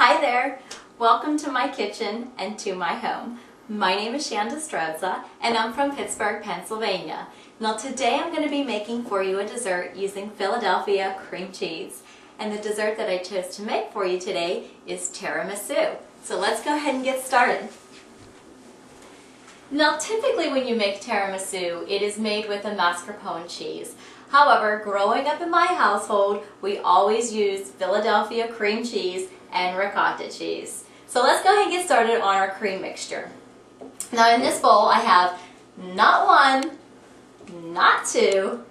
Hi there! Welcome to my kitchen and to my home. My name is Chanda Strozza and I'm from Pittsburgh, Pennsylvania. Now today I'm going to be making for you a dessert using Philadelphia cream cheese. And the dessert that I chose to make for you today is tiramisu. So let's go ahead and get started. Now typically when you make tiramisu, it is made with a mascarpone cheese. However, growing up in my household, we always use Philadelphia cream cheese and ricotta cheese. So let's go ahead and get started on our cream mixture. Now in this bowl I have not one, not two,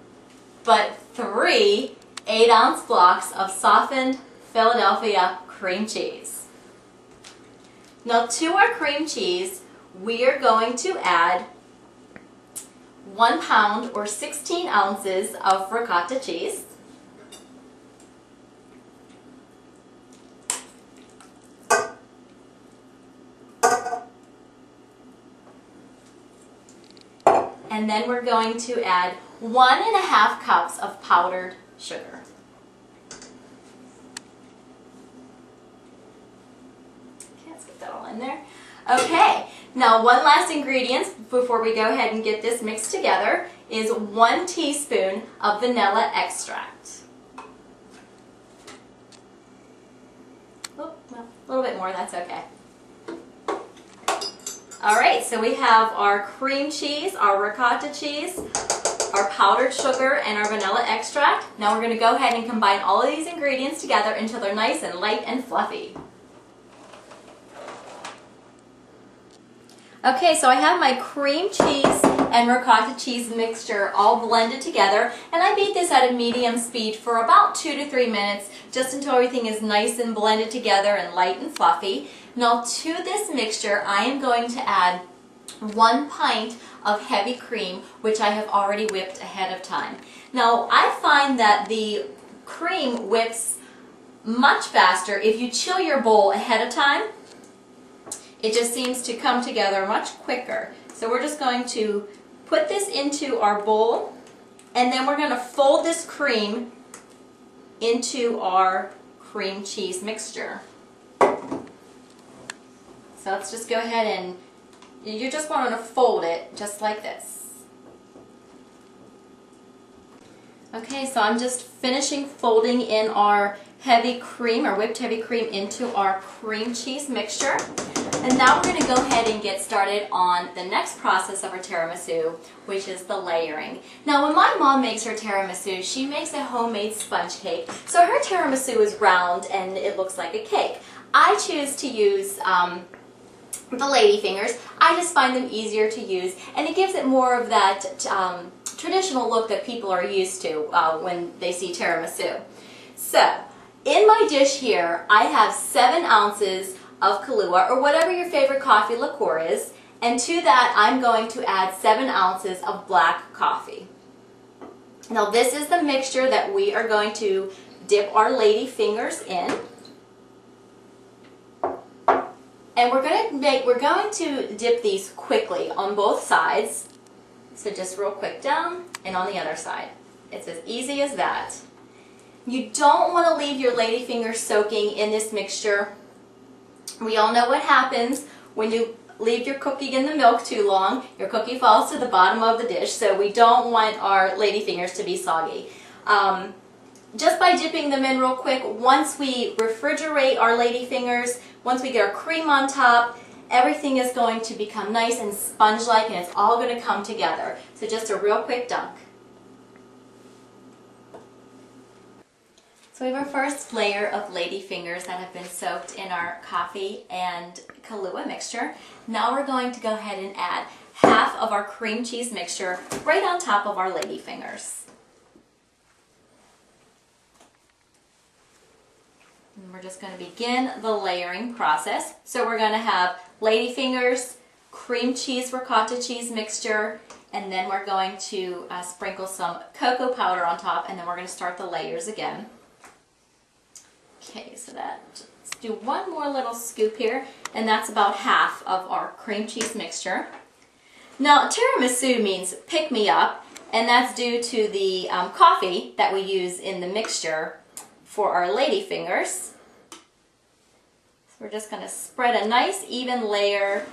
but 3 8-ounce blocks of softened Philadelphia cream cheese. Now to our cream cheese, we are going to add 1 pound or 16 ounces of ricotta cheese. And then we're going to add 1.5 cups of powdered sugar. Okay, let's get that all in there. Okay, now one last ingredient before we go ahead and get this mixed together is 1 teaspoon of vanilla extract. Oh, well, a little bit more, that's okay. Alright, so we have our cream cheese, our ricotta cheese, our powdered sugar, and our vanilla extract. Now we're going to go ahead and combine all of these ingredients together until they're nice and light and fluffy. Okay, so I have my cream cheese and ricotta cheese mixture all blended together, and I beat this at a medium speed for about 2 to 3 minutes, just until everything is nice and blended together and light and fluffy. Now to this mixture, I am going to add 1 pint of heavy cream, which I have already whipped ahead of time. Now I find that the cream whips much faster if you chill your bowl ahead of time. It just seems to come together much quicker. So we're just going to put this into our bowl, and then we're going to fold this cream into our cream cheese mixture. So let's just go ahead and you just want to fold it just like this. Okay, so I'm just finishing folding in our heavy cream, or whipped heavy cream, into our cream cheese mixture. And now we're going to go ahead and get started on the next process of our tiramisu, which is the layering. Now when my mom makes her tiramisu, she makes a homemade sponge cake. So her tiramisu is round and it looks like a cake. I choose to use the lady fingers. I just find them easier to use, and it gives it more of that traditional look that people are used to when they see tiramisu. So in my dish here, I have 7 ounces of Kahlua, or whatever your favorite coffee liqueur is, and to that I'm going to add 7 ounces of black coffee. Now this is the mixture that we are going to dip our lady fingers in. And we're going to dip these quickly on both sides. So just real quick down and on the other side. It's as easy as that. You don't want to leave your lady fingers soaking in this mixture. We all know what happens when you leave your cookie in the milk too long. Your cookie falls to the bottom of the dish, so we don't want our lady fingers to be soggy. Just by dipping them in real quick, once we refrigerate our lady fingers, once we get our cream on top, everything is going to become nice and sponge-like, and it's all going to come together. So just a real quick dunk. So we have our first layer of lady fingers that have been soaked in our coffee and Kahlua mixture. Now we're going to go ahead and add half of our cream cheese mixture right on top of our lady fingers. And we're just going to begin the layering process. So we're going to have lady fingers, cream cheese, ricotta cheese mixture, and then we're going to sprinkle some cocoa powder on top, and then we're going to start the layers again. Okay, so let's do one more little scoop here, and that's about half of our cream cheese mixture. Now, tiramisu means pick me up, and that's due to the coffee that we use in the mixture for our lady fingers. We're just going to spread a nice even layer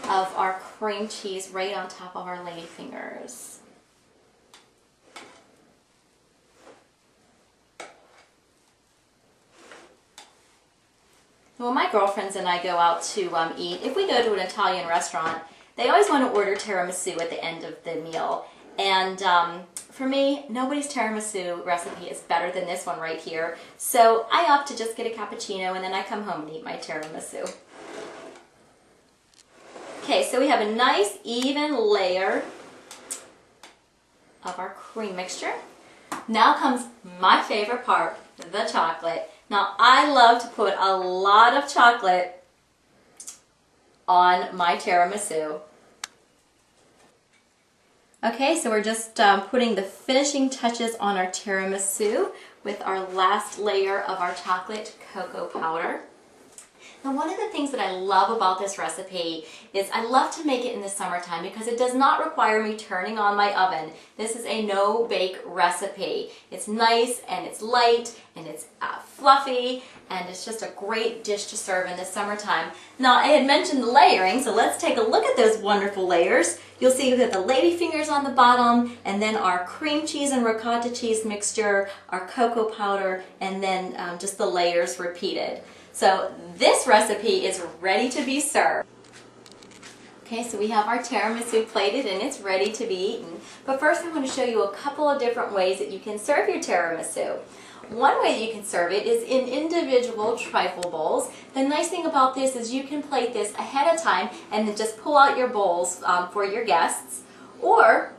of our cream cheese right on top of our ladyfingers. When my girlfriends and I go out to eat, if we go to an Italian restaurant, they always want to order tiramisu at the end of the meal. And for me, nobody's tiramisu recipe is better than this one right here. So I opt to just get a cappuccino and then I come home and eat my tiramisu. Okay, so we have a nice even layer of our cream mixture. Now comes my favorite part, the chocolate. Now I love to put a lot of chocolate on my tiramisu. Okay, so we're just putting the finishing touches on our tiramisu with our last layer of our chocolate cocoa powder. Now, one of the things that I love about this recipe is I love to make it in the summertime because it does not require me turning on my oven. This is a no-bake recipe. It's nice and it's light and it's fluffy and it's just a great dish to serve in the summertime. Now, I had mentioned the layering, so let's take a look at those wonderful layers. You'll see that the ladyfingers on the bottom, and then our cream cheese and ricotta cheese mixture, our cocoa powder, and then just the layers repeated. So this recipe is ready to be served. Okay, so we have our tiramisu plated and it's ready to be eaten. But first I want to show you a couple of different ways that you can serve your tiramisu. One way that you can serve it is in individual trifle bowls. The nice thing about this is you can plate this ahead of time and then just pull out your bowls for your guests. Or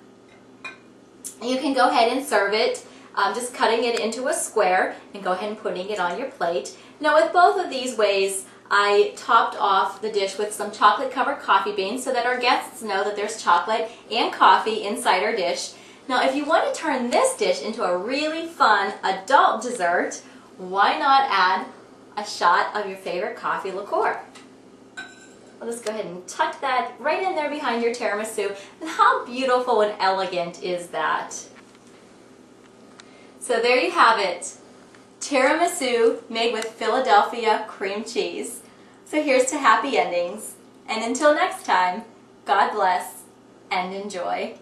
you can go ahead and serve it just cutting it into a square and go ahead and putting it on your plate. Now with both of these ways, I topped off the dish with some chocolate covered coffee beans so that our guests know that there's chocolate and coffee inside our dish. Now if you want to turn this dish into a really fun adult dessert, why not add a shot of your favorite coffee liqueur? I'll just go ahead and tuck that right in there behind your tiramisu. And how beautiful and elegant is that? So there you have it. Tiramisu made with Philadelphia cream cheese. So here's to happy endings. And until next time, God bless and enjoy.